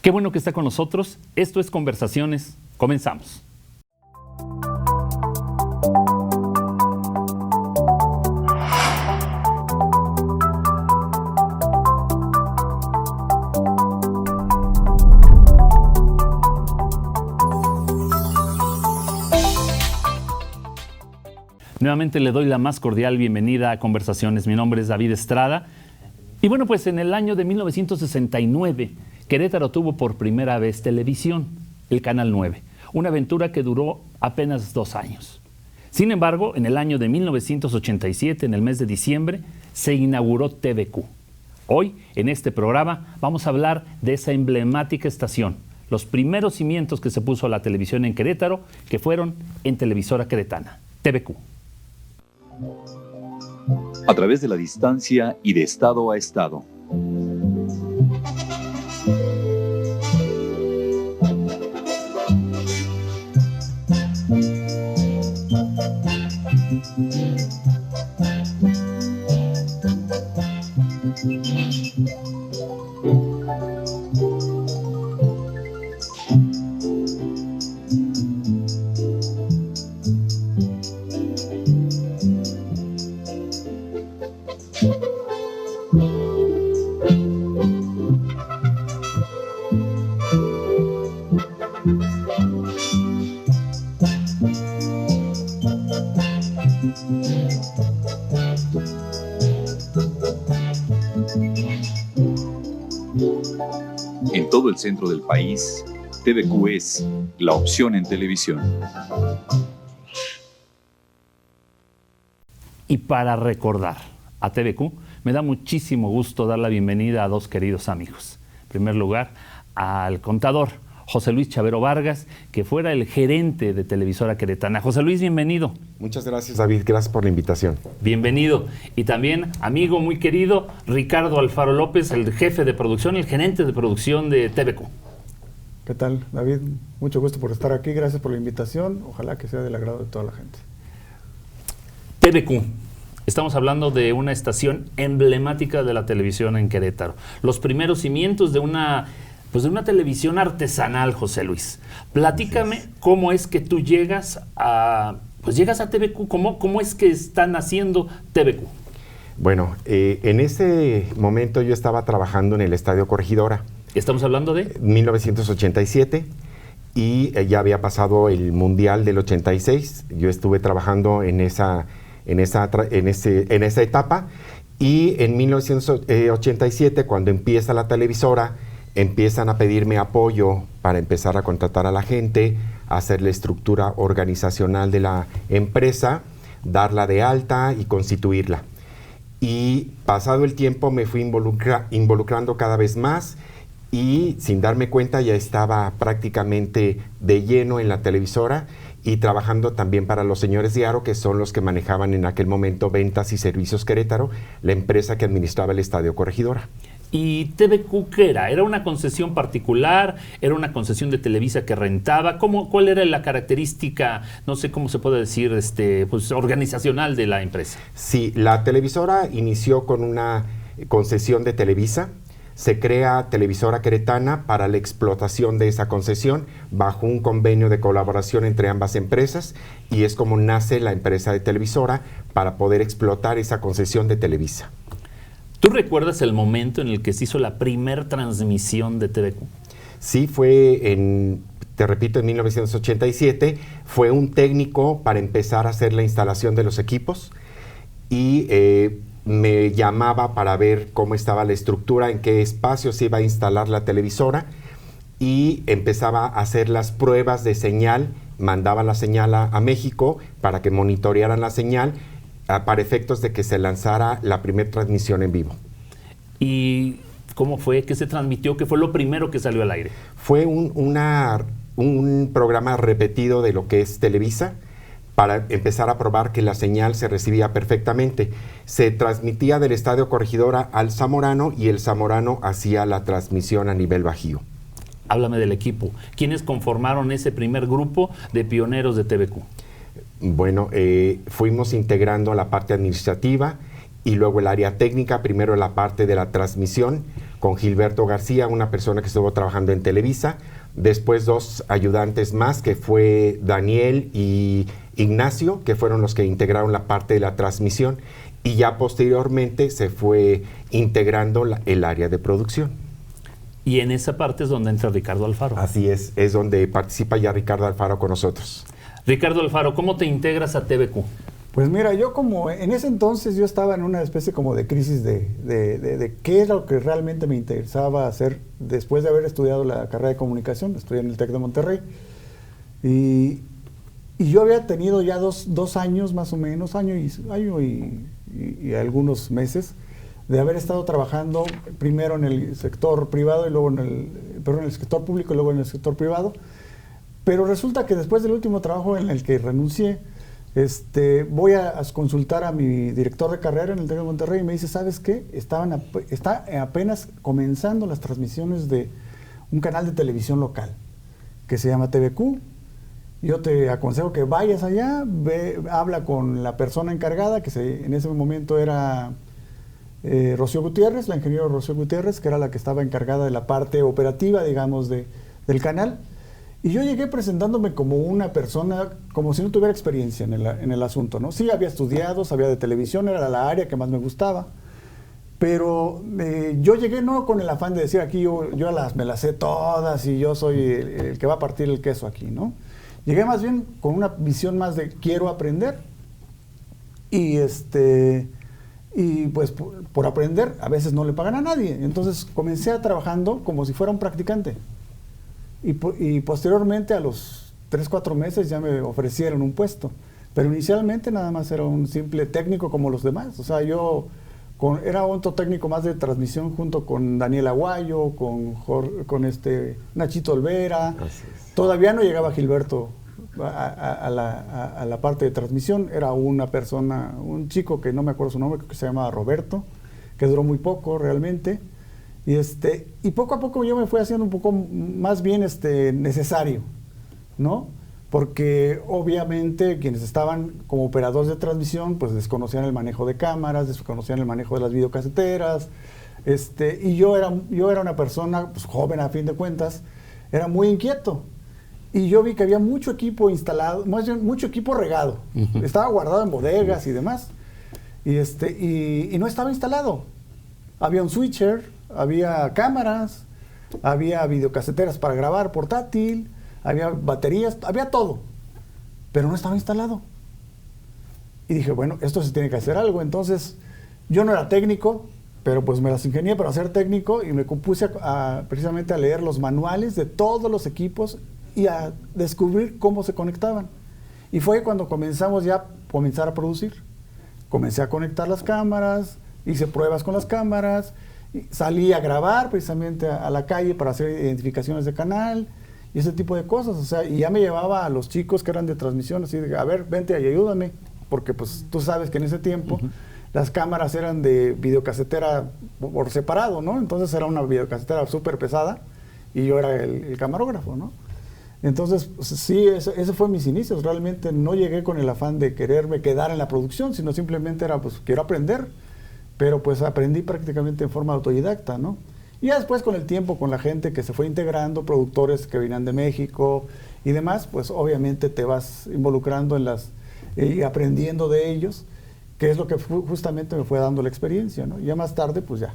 Qué bueno que está con nosotros. Esto es Conversaciones. Comenzamos. Nuevamente le doy la más cordial bienvenida a Conversaciones. Mi nombre es David Estrada. Y bueno, pues en el año de 1969, Querétaro tuvo por primera vez televisión, el Canal 9, una aventura que duró apenas 2 años. Sin embargo, en el año de 1987, en el mes de diciembre, se inauguró TVQ. Hoy, en este programa, vamos a hablar de esa emblemática estación, los primeros cimientos que se puso a la televisión en Querétaro, que fueron en Televisora Queretana, TVQ. A través de la distancia y de estado a estado. En todo el centro del país, TVQ es la opción en televisión. Y para recordar a TVQ, me da muchísimo gusto dar la bienvenida a 2 queridos amigos. En primer lugar, al contador José Luis Chavero Vargas, que fuera el gerente de Televisora Queretana. José Luis, bienvenido. Muchas gracias, David. Gracias por la invitación. Bienvenido. Y también, amigo muy querido, Ricardo Alfaro López, el jefe de producción, el gerente de producción de TVQ. ¿Qué tal, David? Mucho gusto por estar aquí. Gracias por la invitación. Ojalá que sea del agrado de toda la gente. TVQ. Estamos hablando de una estación emblemática de la televisión en Querétaro. Los primeros cimientos de una televisión artesanal, José Luis. Platícame cómo es que tú llegas a TVQ, cómo es que están haciendo TVQ. Bueno, en ese momento yo estaba trabajando en el Estadio Corregidora. ¿Estamos hablando de? 1987 y ya había pasado el Mundial del 86. Yo estuve trabajando en esa etapa y en 1987, cuando empieza la televisora, empiezan a pedirme apoyo para empezar a contratar a la gente, hacer la estructura organizacional de la empresa, darla de alta y constituirla. Y pasado el tiempo me fui involucrando cada vez más y sin darme cuenta ya estaba prácticamente de lleno en la televisora y trabajando también para los señores de Aro, que son los que manejaban en aquel momento Ventas y Servicios Querétaro, la empresa que administraba el Estadio Corregidora. ¿Y TVQ qué era? ¿Era una concesión particular? ¿Era una concesión de Televisa que rentaba? ¿Cuál era la característica, no sé cómo se puede decir, organizacional de la empresa? Sí, la televisora inició con una concesión de Televisa. Se crea Televisora Queretana para la explotación de esa concesión bajo un convenio de colaboración entre ambas empresas y es como nace la empresa de televisora para poder explotar esa concesión de Televisa. ¿Tú recuerdas el momento en el que se hizo la primer transmisión de TVQ? Sí, fue te repito, en 1987. Fue un técnico para empezar a hacer la instalación de los equipos y me llamaba para ver cómo estaba la estructura, en qué espacio se iba a instalar la televisora y empezaba a hacer las pruebas de señal, mandaba la señal a México para que monitorearan la señal para efectos de que se lanzara la primera transmisión en vivo. ¿Y cómo fue? ¿Qué se transmitió? ¿Qué fue lo primero que salió al aire? Fue un programa repetido de lo que es Televisa, para empezar a probar que la señal se recibía perfectamente. Se transmitía del Estadio Corregidora al Zamorano y el Zamorano hacía la transmisión a nivel bajío. Háblame del equipo. ¿Quiénes conformaron ese primer grupo de pioneros de TVQ? Bueno, fuimos integrando la parte administrativa y luego el área técnica, primero la parte de la transmisión, con Gilberto García, una persona que estuvo trabajando en Televisa, después 2 ayudantes más, que fue Daniel y Ignacio, que fueron los que integraron la parte de la transmisión, y ya posteriormente se fue integrando el área de producción. Y en esa parte es donde entra Ricardo Alfaro. Así es donde participa ya Ricardo Alfaro con nosotros. Ricardo Alfaro, ¿cómo te integras a TVQ? Pues mira, yo como en ese entonces yo estaba en una especie como de crisis de qué era lo que realmente me interesaba hacer después de haber estudiado la carrera de comunicación. Estudié en el TEC de Monterrey y yo había tenido ya dos años más o menos, año y algunos meses de haber estado trabajando primero en el sector privado y luego en el sector público y luego en el sector privado. Pero resulta que después del último trabajo en el que renuncié, voy a consultar a mi director de carrera en el TEC de Monterrey y me dice, ¿sabes qué? Está apenas comenzando las transmisiones de un canal de televisión local que se llama TVQ. Yo te aconsejo que vayas allá, habla con la persona encargada, que en ese momento era Rocío Gutiérrez, la ingeniera Rocío Gutiérrez, que era la que estaba encargada de la parte operativa, digamos, del canal. Y yo llegué presentándome como una persona, como si no tuviera experiencia en el asunto, ¿no? Sí, había estudiado, sabía de televisión, era la área que más me gustaba, pero yo llegué no con el afán de decir aquí yo me las sé todas y yo soy el que va a partir el queso aquí, ¿no? Llegué más bien con una visión más de quiero aprender y pues por aprender a veces no le pagan a nadie. Entonces comencé trabajando como si fuera un practicante. Y posteriormente a los 3-4 meses ya me ofrecieron un puesto. Pero inicialmente nada más era un simple técnico como los demás. O sea, era otro técnico más de transmisión junto con Daniel Aguayo, con Nachito Olvera. Todavía no llegaba Gilberto a la parte de transmisión. Era una persona, un chico que no me acuerdo su nombre, que se llamaba Roberto, que duró muy poco realmente. Y poco a poco yo me fui haciendo un poco más bien necesario, ¿no? Porque obviamente quienes estaban como operadores de transmisión pues desconocían el manejo de cámaras, desconocían el manejo de las videocaseteras, y yo era una persona pues, joven a fin de cuentas, era muy inquieto. Y yo vi que había mucho equipo instalado, más bien mucho equipo regado, estaba guardado en bodegas y demás, y no estaba instalado. Había un switcher, había cámaras, había videocaseteras para grabar portátil, había baterías, había todo, pero no estaba instalado. Y dije, bueno, esto se tiene que hacer algo. Entonces, yo no era técnico, pero pues me las ingenié para ser técnico y me compuse precisamente a leer los manuales de todos los equipos y a descubrir cómo se conectaban. Y fue cuando comenzamos ya a comenzar a producir. Comencé a conectar las cámaras, hice pruebas con las cámaras, salí a grabar precisamente a la calle para hacer identificaciones de canal y ese tipo de cosas. O sea, y ya me llevaba a los chicos que eran de transmisión, así de, a ver, vente y ayúdame, porque pues tú sabes que en ese tiempo las cámaras eran de videocasetera por separado, ¿no? Entonces era una videocasetera súper pesada y yo era el camarógrafo, ¿no? Entonces, pues, sí, ese fue mis inicios. Realmente no llegué con el afán de quererme quedar en la producción, sino simplemente era, pues, quiero aprender. Pero pues aprendí prácticamente en forma autodidacta, ¿no? Y ya después con el tiempo, con la gente que se fue integrando, productores que venían de México y demás, pues obviamente te vas involucrando y aprendiendo de ellos, que es lo que justamente me fue dando la experiencia, ¿no? Y ya más tarde, pues ya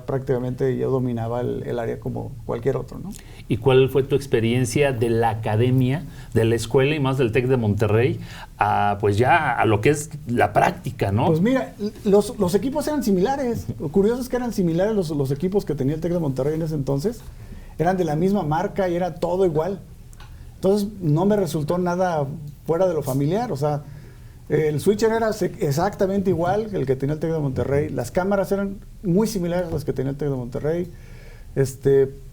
prácticamente yo dominaba el área como cualquier otro, ¿no? ¿Y cuál fue tu experiencia de la academia, de la escuela y más del TEC de Monterrey, pues ya a lo que es la práctica, ¿no? Pues mira, los equipos eran similares. Lo curioso es que eran similares los equipos que tenía el TEC de Monterrey en ese entonces. Eran de la misma marca y era todo igual. Entonces no me resultó nada fuera de lo familiar, o sea, el switcher era exactamente igual que el que tenía el TEC de Monterrey. Las cámaras eran muy similares a las que tenía el TEC de Monterrey.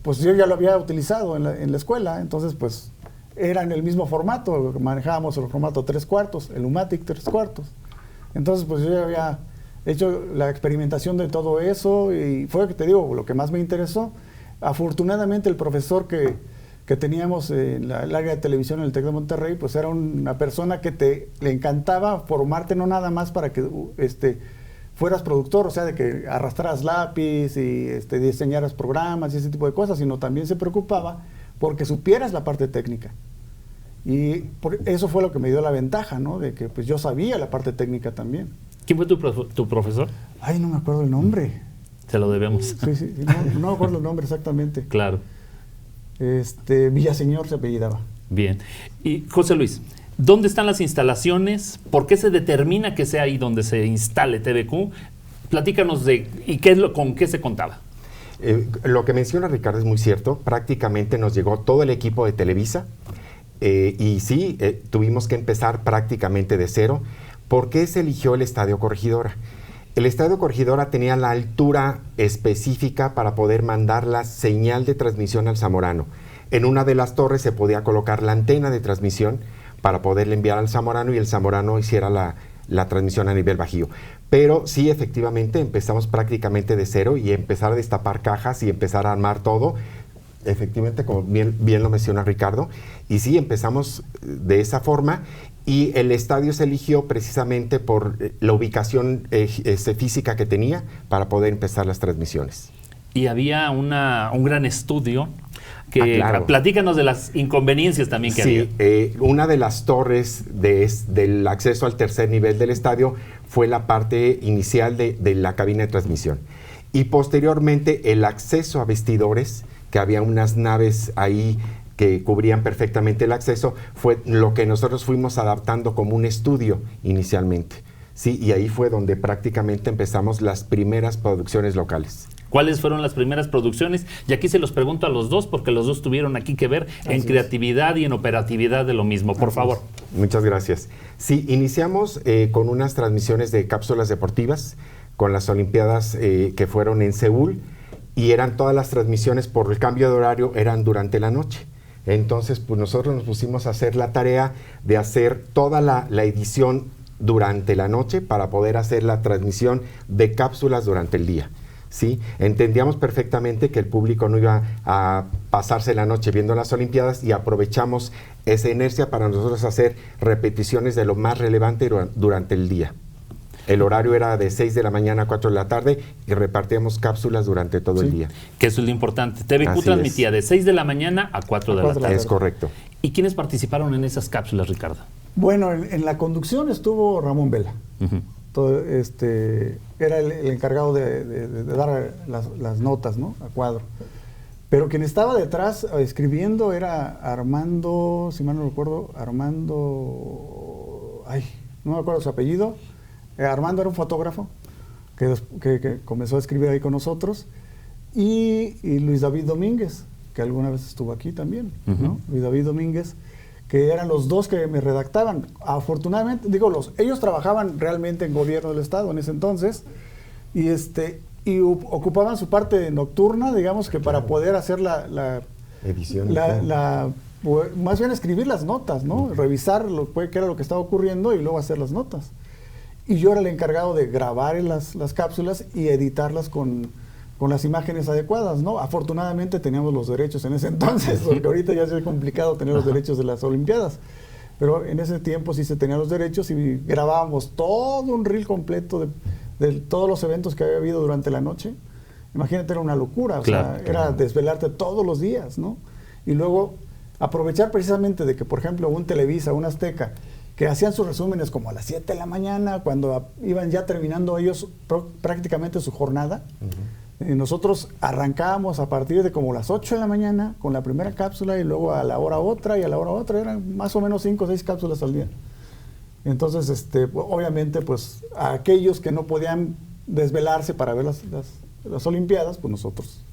Pues yo ya lo había utilizado en la escuela, entonces pues era en el mismo formato. Manejábamos el formato 3/4, el Umatic 3/4. Entonces pues yo ya había hecho la experimentación de todo eso y fue, te digo, lo que más me interesó. Afortunadamente el profesor que teníamos en el área de televisión en el TEC de Monterrey, pues era una persona que le encantaba formarte no nada más para que fueras productor, o sea, de que arrastraras lápiz y diseñaras programas y ese tipo de cosas, sino también se preocupaba porque supieras la parte técnica. Y eso fue lo que me dio la ventaja, ¿no? De que pues yo sabía la parte técnica también. ¿Quién fue tu profesor? Ay, no me acuerdo el nombre. Se lo debemos. Sí, no me acuerdo el nombre exactamente. Claro. Villaseñor se apellidaba. Bien. Y José Luis, ¿dónde están las instalaciones? ¿Por qué se determina que sea ahí donde se instale TVQ? Platícanos y con qué se contaba. Lo que menciona Ricardo es muy cierto. Prácticamente nos llegó todo el equipo de Televisa y sí, tuvimos que empezar prácticamente de cero. ¿Por qué se eligió el Estadio Corregidora? El Estadio Corregidora tenía la altura específica para poder mandar la señal de transmisión al Zamorano. En una de las torres se podía colocar la antena de transmisión para poderle enviar al Zamorano y el Zamorano hiciera la transmisión a nivel bajío. Pero sí, efectivamente, empezamos prácticamente de cero y empezar a destapar cajas y empezar a armar todo. Efectivamente, como bien lo menciona Ricardo. Y sí, empezamos de esa forma. Y el estadio se eligió precisamente por la ubicación física que tenía para poder empezar las transmisiones. Y había un gran estudio claro. Platícanos de las inconveniencias también que había. Sí, una de las torres del acceso al tercer nivel del estadio fue la parte inicial de la cabina de transmisión. Y posteriormente el acceso a vestidores, que había unas naves ahí que cubrían perfectamente el acceso, fue lo que nosotros fuimos adaptando como un estudio inicialmente. Sí, y ahí fue donde prácticamente empezamos las primeras producciones locales. ¿Cuáles fueron las primeras producciones? Y aquí se los pregunto a los dos, porque los dos tuvieron aquí que ver en creatividad y en operatividad de lo mismo. Por favor. Muchas gracias. Sí, iniciamos con unas transmisiones de cápsulas deportivas con las Olimpiadas que fueron en Seúl, y eran todas las transmisiones por el cambio de horario, eran durante la noche. Entonces, pues nosotros nos pusimos a hacer la tarea de hacer toda la edición durante la noche para poder hacer la transmisión de cápsulas durante el día. ¿Sí? Entendíamos perfectamente que el público no iba a pasarse la noche viendo las Olimpiadas y aprovechamos esa inercia para nosotros hacer repeticiones de lo más relevante durante el día. El horario era de 6 de la mañana a 4 de la tarde y repartíamos cápsulas durante todo el día. Que eso es lo importante. TVQ transmitía de 6 de la mañana a 4 de la tarde. Es correcto. ¿Y quiénes participaron en esas cápsulas, Ricardo? Bueno, en la conducción estuvo Ramón Vela. Era el encargado de dar las notas, ¿no? A cuadro. Pero quien estaba detrás escribiendo era Armando, si mal no recuerdo, no me acuerdo su apellido. Armando era un fotógrafo que comenzó a escribir ahí con nosotros, y Luis David Domínguez, que alguna vez estuvo aquí también, ¿no? Luis David Domínguez, que eran los dos que me redactaban. Afortunadamente, ellos trabajaban realmente en gobierno del estado en ese entonces, y ocupaban su parte nocturna, digamos, que para poder hacer la edición, más bien escribir las notas, ¿no? Revisar qué era lo que estaba ocurriendo y luego hacer las notas. Y yo era el encargado de grabar las cápsulas y editarlas con las imágenes adecuadas, ¿no? Afortunadamente teníamos los derechos en ese entonces, porque ahorita ya es complicado tener los derechos de las Olimpiadas. Pero en ese tiempo sí se tenían los derechos y grabábamos todo un reel completo de todos los eventos que había habido durante la noche. Imagínate, era una locura, era desvelarte todos los días, ¿no? Y luego aprovechar precisamente de que, por ejemplo, un Televisa, un Azteca, que hacían sus resúmenes como a las 7 de la mañana, cuando iban ya terminando ellos prácticamente su jornada. Nosotros arrancábamos a partir de como las 8 de la mañana con la primera cápsula, y luego a la hora otra, y a la hora otra, eran más o menos 5 o 6 cápsulas al día. Entonces, obviamente, pues a aquellos que no podían desvelarse para ver las Olimpiadas, pues nosotros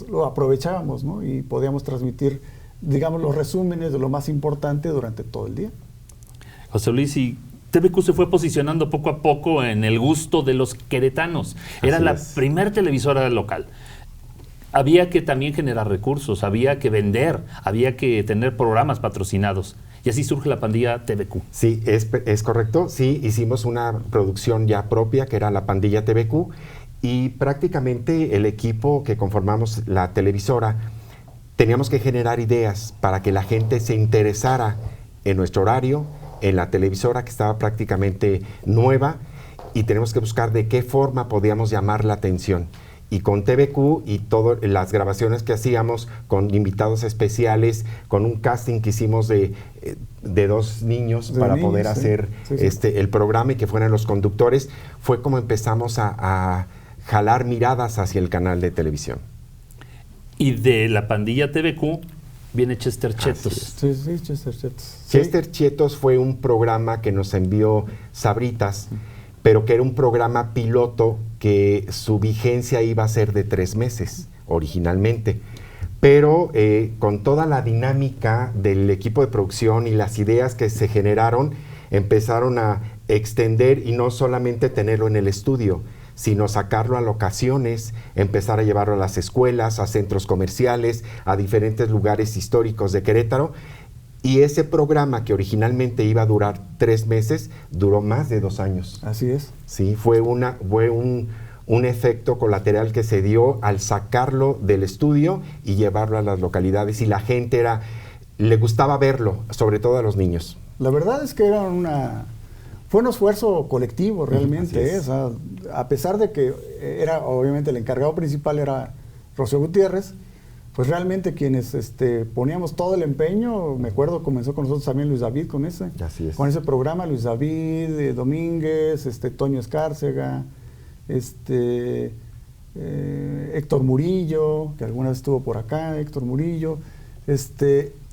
lo aprovechábamos, ¿no? Y podíamos transmitir, digamos, los resúmenes de lo más importante durante todo el día. José Luis, y TVQ se fue posicionando poco a poco en el gusto de los queretanos. Era la primer televisora local. Había que también generar recursos, había que vender, había que tener programas patrocinados. Y así surge la pandilla TVQ. Sí, es correcto. Sí, hicimos una producción ya propia, que era la pandilla TVQ, y prácticamente el equipo que conformamos la televisora teníamos que generar ideas para que la gente se interesara en nuestro horario, en la televisora, que estaba prácticamente nueva, y tenemos que buscar de qué forma podíamos llamar la atención. Y con TVQ y todas las grabaciones que hacíamos con invitados especiales, con un casting que hicimos de 2 niños para poder hacer el programa y que fueran los conductores, fue como empezamos a jalar miradas hacia el canal de televisión. Y de la pandilla TVQ viene Chester Chetos. Sí, Chester Chetos. Chester Chetos fue un programa que nos envió Sabritas, pero que era un programa piloto que su vigencia iba a ser de 3 meses originalmente. Pero con toda la dinámica del equipo de producción y las ideas que se generaron, empezaron a extender y no solamente tenerlo en el estudio, sino sacarlo a locaciones, empezar a llevarlo a las escuelas, a centros comerciales, a diferentes lugares históricos de Querétaro. Y ese programa, que originalmente iba a durar 3 meses, duró más de 2 años. Así es. Sí, fue un efecto colateral que se dio al sacarlo del estudio y llevarlo a las localidades. Y la gente le gustaba verlo, sobre todo a los niños. La verdad es que fue un esfuerzo colectivo realmente. O sea, a pesar de que obviamente el encargado principal era Rocío Gutiérrez, pues realmente quienes poníamos todo el empeño, me acuerdo, comenzó con nosotros también Luis David con ese programa, Luis David, Domínguez, Toño Escárcega, Héctor Murillo, que alguna vez estuvo por acá, Héctor Murillo,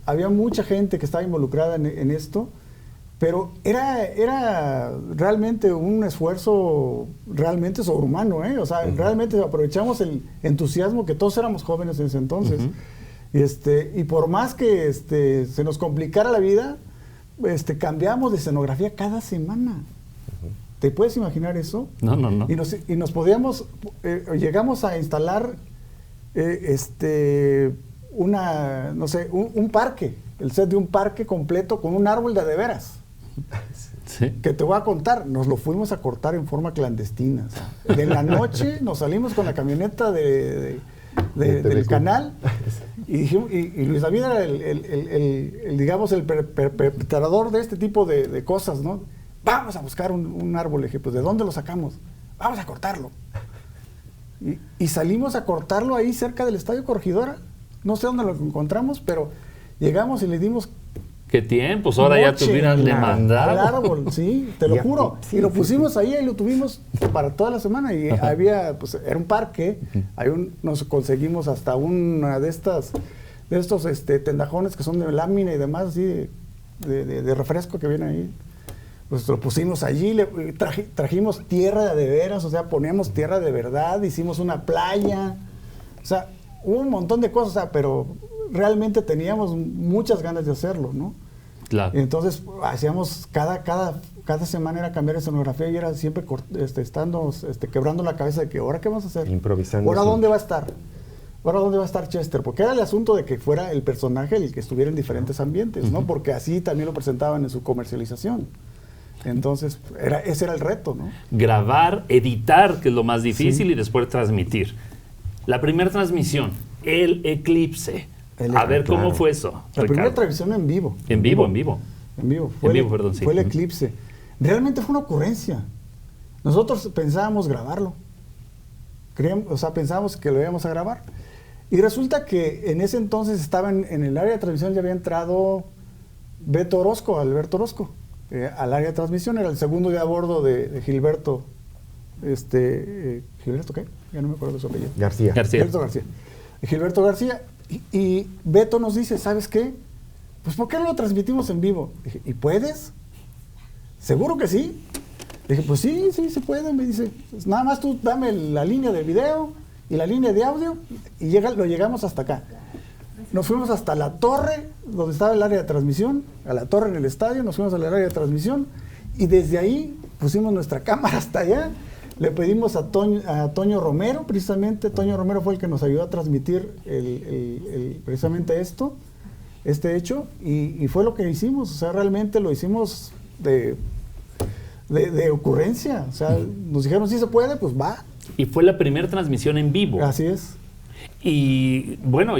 había mucha gente que estaba involucrada en esto, pero era realmente un esfuerzo realmente sobrehumano, o sea, realmente aprovechamos el entusiasmo que todos éramos jóvenes en ese entonces, y por más que se nos complicara la vida, cambiamos de escenografía cada semana. ¿Te puedes imaginar eso? No. Y nos podíamos, llegamos a instalar un parque, el set de un parque completo con un árbol de veras. Sí. Que te voy a contar, nos lo fuimos a cortar en forma clandestina. O sea, de la noche nos salimos con la camioneta del canal y dijimos, y Luis David era digamos, el perpetrador de este tipo de cosas, ¿no? Vamos a buscar un árbol. Le dije, pues, ¿de dónde lo sacamos? Vamos a cortarlo. Y salimos a cortarlo ahí cerca del Estadio Corregidora. No sé dónde lo encontramos, pero llegamos y le dimos... ¿Qué tiempos? Ahora ya te hubieran demandado. Al árbol, sí, te lo juro. Y lo pusimos ahí y lo tuvimos para toda la semana. Y había, pues, era un parque. Nos conseguimos hasta una de estos tendajones que son de lámina y demás, así, de refresco que viene ahí. Pues lo pusimos allí, trajimos tierra de veras, o sea, poníamos tierra de verdad, hicimos una playa. O sea, hubo un montón de cosas, o sea, pero realmente teníamos muchas ganas de hacerlo, ¿no? Claro. Y entonces hacíamos cada semana era cambiar escenografía y era siempre estando quebrando la cabeza de que ahora qué vamos a hacer, improvisando. Ahora dónde va a estar, Chester, porque era el asunto de que fuera el personaje el que estuviera en diferentes ambientes, ¿no? Porque así también lo presentaban en su comercialización. Entonces ese era el reto, ¿no? Grabar, editar, que es lo más difícil, y después transmitir. La primera transmisión, el eclipse. A ver, ¿cómo fue eso, La primera transmisión en vivo. En vivo. Fue el eclipse. Realmente fue una ocurrencia. Nosotros pensábamos grabarlo. Pensábamos que lo íbamos a grabar. Y resulta que en ese entonces estaba en el área de transmisión, ya había entrado Alberto Orozco, al área de transmisión. Era el segundo de a bordo de Gilberto. ¿Gilberto qué? Ya no me acuerdo de su apellido. Gilberto García. Y Beto nos dice, ¿sabes qué? Pues ¿por qué no lo transmitimos en vivo? Dije, ¿y puedes? ¿Seguro que sí? Dije, pues sí, se puede. Me dice, pues nada más tú dame la línea de video y la línea de audio y lo llegamos hasta acá. Nos fuimos hasta la torre donde estaba el área de transmisión, a la torre en el estadio, nos fuimos al área de transmisión y desde ahí pusimos nuestra cámara hasta allá. Le pedimos a Toño Romero, precisamente. Toño Romero fue el que nos ayudó a transmitir precisamente este hecho, y fue lo que hicimos. O sea, realmente lo hicimos de ocurrencia. O sea, nos dijeron, si se puede, pues va. Y fue la primera transmisión en vivo. Así es. Y bueno,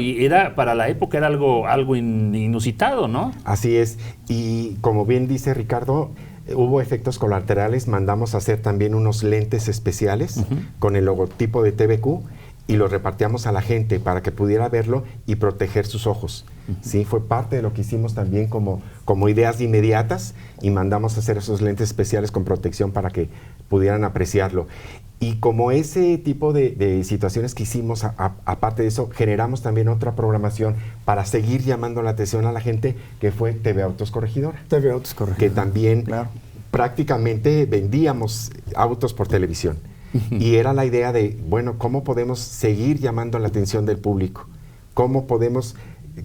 para la época era algo inusitado, ¿no? Así es. Y como bien dice Ricardo, hubo efectos colaterales, mandamos a hacer también unos lentes especiales con el logotipo de TVQ y los repartíamos a la gente para que pudiera verlo y proteger sus ojos. Sí, fue parte de lo que hicimos también como ideas inmediatas y mandamos a hacer esos lentes especiales con protección para que pudieran apreciarlo. Y como ese tipo de situaciones que hicimos, aparte de eso, generamos también otra programación para seguir llamando la atención a la gente, que fue TV Autos Corregidora. TV Autos Corregidora. Que también claro, prácticamente vendíamos autos por televisión. Y era la idea de, bueno, ¿cómo podemos seguir llamando la atención del público? ¿Cómo podemos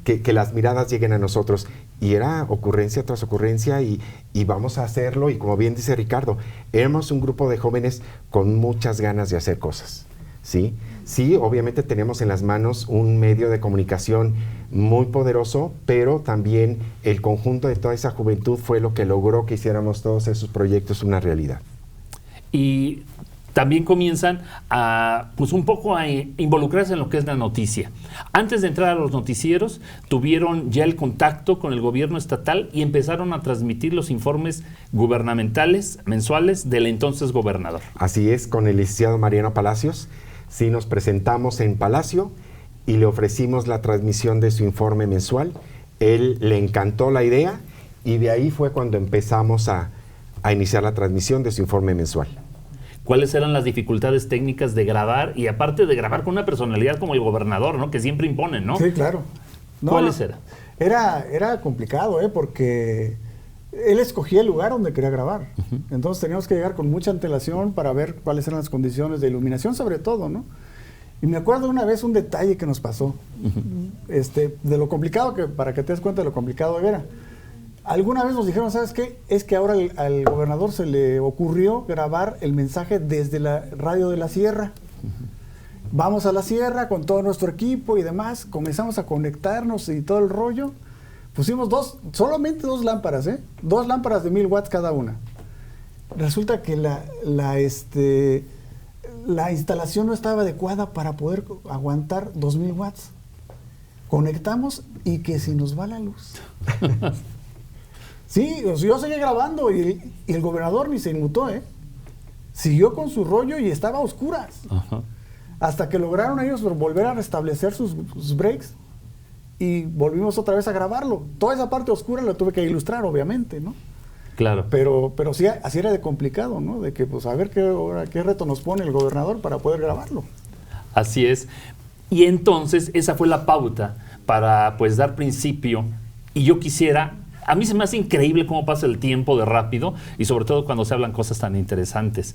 que las miradas lleguen a nosotros? Y era ocurrencia tras ocurrencia y vamos a hacerlo. Y como bien dice Ricardo, éramos un grupo de jóvenes con muchas ganas de hacer cosas. ¿Sí? Sí, obviamente tenemos en las manos un medio de comunicación muy poderoso, pero también el conjunto de toda esa juventud fue lo que logró que hiciéramos todos esos proyectos una realidad. Y también comienzan a, pues un poco a involucrarse en lo que es la noticia. Antes de entrar a los noticieros, tuvieron ya el contacto con el gobierno estatal y empezaron a transmitir los informes gubernamentales mensuales del entonces gobernador. Así es, con el licenciado Mariano Palacios. Sí, nos presentamos en Palacio y le ofrecimos la transmisión de su informe mensual. Él le encantó la idea y de ahí fue cuando empezamos a iniciar la transmisión de su informe mensual. ¿Cuáles eran las dificultades técnicas de grabar? Y aparte de grabar con una personalidad como el gobernador, ¿no? Que siempre imponen, ¿no? Sí, claro. No, ¿cuáles eran? Era complicado, porque él escogía el lugar donde quería grabar. Entonces teníamos que llegar con mucha antelación para ver cuáles eran las condiciones de iluminación, sobre todo, ¿no? Y me acuerdo una vez un detalle que nos pasó, de lo complicado, para que te des cuenta de lo complicado que era. Alguna vez nos dijeron, ¿sabes qué? Es que ahora al gobernador se le ocurrió grabar el mensaje desde la radio de la sierra. Vamos a la sierra con todo nuestro equipo y demás, comenzamos a conectarnos y todo el rollo. Pusimos solamente dos lámparas, 2 lámparas de 1000 watts cada una. Resulta que la instalación no estaba adecuada para poder aguantar 2000 watts. Conectamos y que se nos va la luz. Sí, yo seguí grabando y el gobernador ni se inmutó, Siguió con su rollo y estaba a oscuras. Ajá. Hasta que lograron ellos volver a restablecer sus breaks y volvimos otra vez a grabarlo. Toda esa parte oscura la tuve que ilustrar, obviamente, ¿no? Claro. Pero sí, así era de complicado, ¿no? De que, pues, a ver qué reto nos pone el gobernador para poder grabarlo. Así es. Y entonces esa fue la pauta para, pues, dar principio. Y yo quisiera... A mí se me hace increíble cómo pasa el tiempo de rápido y sobre todo cuando se hablan cosas tan interesantes.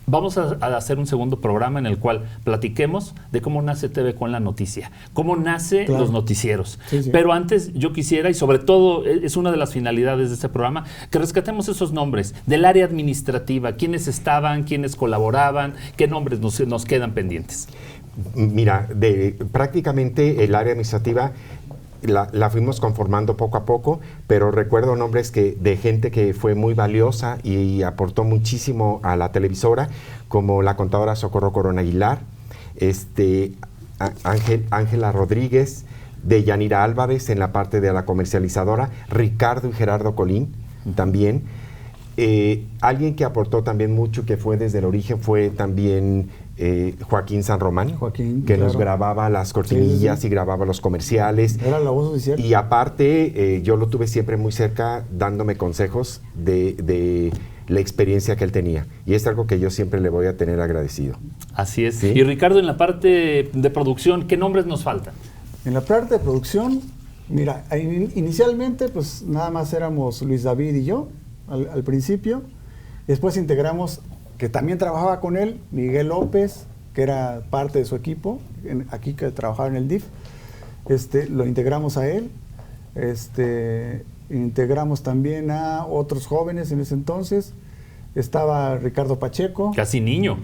Vamos a hacer un segundo programa en el cual platiquemos de cómo nace TV con la noticia, cómo nace los noticieros. Sí, sí. Pero antes yo quisiera, y sobre todo es una de las finalidades de este programa, que rescatemos esos nombres del área administrativa, quiénes estaban, quiénes colaboraban, qué nombres nos quedan pendientes. Mira, prácticamente el área administrativa la fuimos conformando poco a poco, pero recuerdo nombres de gente que fue muy valiosa y aportó muchísimo a la como la contadora Socorro Corona Aguilar, Ángela Rodríguez, Deyanira Álvarez en la parte de la comercializadora, Ricardo y Gerardo Colín también. Alguien que aportó también mucho, que fue desde el origen, fue también Joaquín San Román, que nos grababa las cortinillas y grababa los comerciales. Era la voz oficial. Y aparte, yo lo tuve siempre muy cerca, dándome consejos de la experiencia que él tenía. Y es algo que yo siempre le voy a tener agradecido. Así es. ¿Sí? Y Ricardo, en la parte de producción, ¿qué nombres nos faltan? En la parte de producción, mira, inicialmente pues nada más éramos Luis David y yo, al principio. Después integramos, que también trabajaba con él, Miguel López, que era parte de su equipo, aquí que trabajaba en el DIF. Lo integramos a él. Integramos también a otros jóvenes en ese entonces. Estaba Ricardo Pacheco. Casi niño.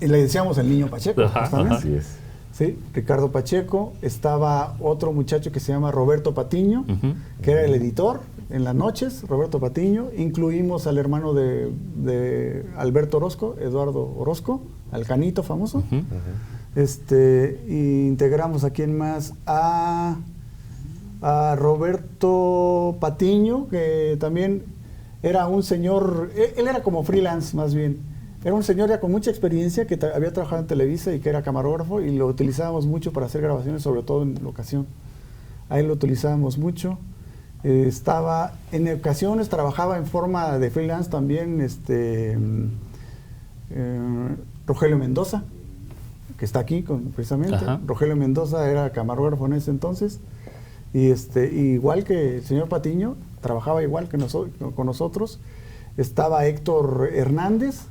Y le decíamos el niño Pacheco. Así es. Sí, Ricardo Pacheco. Estaba otro muchacho que se llama Roberto Patiño, que era el editor en las noches, Roberto Patiño. Incluimos al hermano de Alberto Orozco, Eduardo Orozco, al Canito famoso. Y integramos a quién más, a Roberto Patiño, que también Era un señor, él era como freelance más bien. Era un señor ya con mucha experiencia que había trabajado en Televisa y que era camarógrafo y lo utilizábamos mucho para hacer grabaciones, sobre todo en locación. Ahí lo utilizábamos mucho. Estaba, en ocasiones trabajaba en forma de freelance también Rogelio Mendoza, que está aquí precisamente. Ajá. Rogelio Mendoza era camarógrafo en ese entonces. Y igual que el señor Patiño, trabajaba igual que con nosotros. Estaba Héctor Hernández,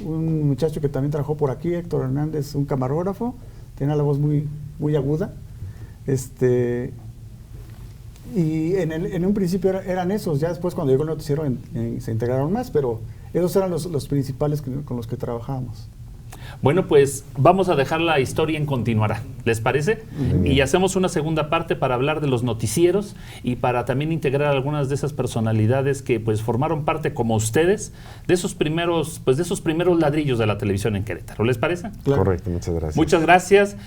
un muchacho que también trabajó por aquí. Héctor Hernández, un camarógrafo, tenía la voz muy, muy aguda. Y en un principio eran esos, ya después cuando llegó el noticiero se integraron más, pero esos eran los principales con los que trabajábamos. Bueno, pues vamos a dejar la historia en continuará, ¿les parece? Y hacemos una segunda parte para hablar de los noticieros y para también integrar algunas de esas personalidades que pues formaron parte como ustedes de esos primeros ladrillos de la televisión en Querétaro, ¿les parece? Claro. Correcto, muchas gracias. Muchas gracias,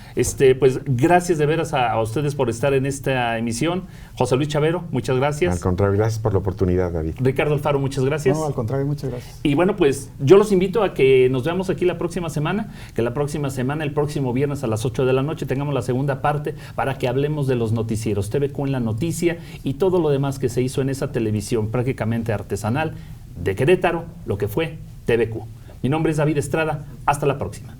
pues gracias de veras a ustedes por estar en esta emisión. José Luis Chavero, muchas gracias. Al contrario, gracias por la oportunidad, David. Ricardo Alfaro, muchas gracias. No, al contrario, muchas gracias. Y bueno, pues yo los invito a que nos veamos aquí la próxima semana, que la próxima semana, el próximo viernes a las 8 de la noche, tengamos la segunda parte para que hablemos de los noticieros, TVQ en la noticia y todo lo demás que se hizo en esa televisión prácticamente artesanal de Querétaro, lo que fue TVQ. Mi nombre es David Estrada, hasta la próxima.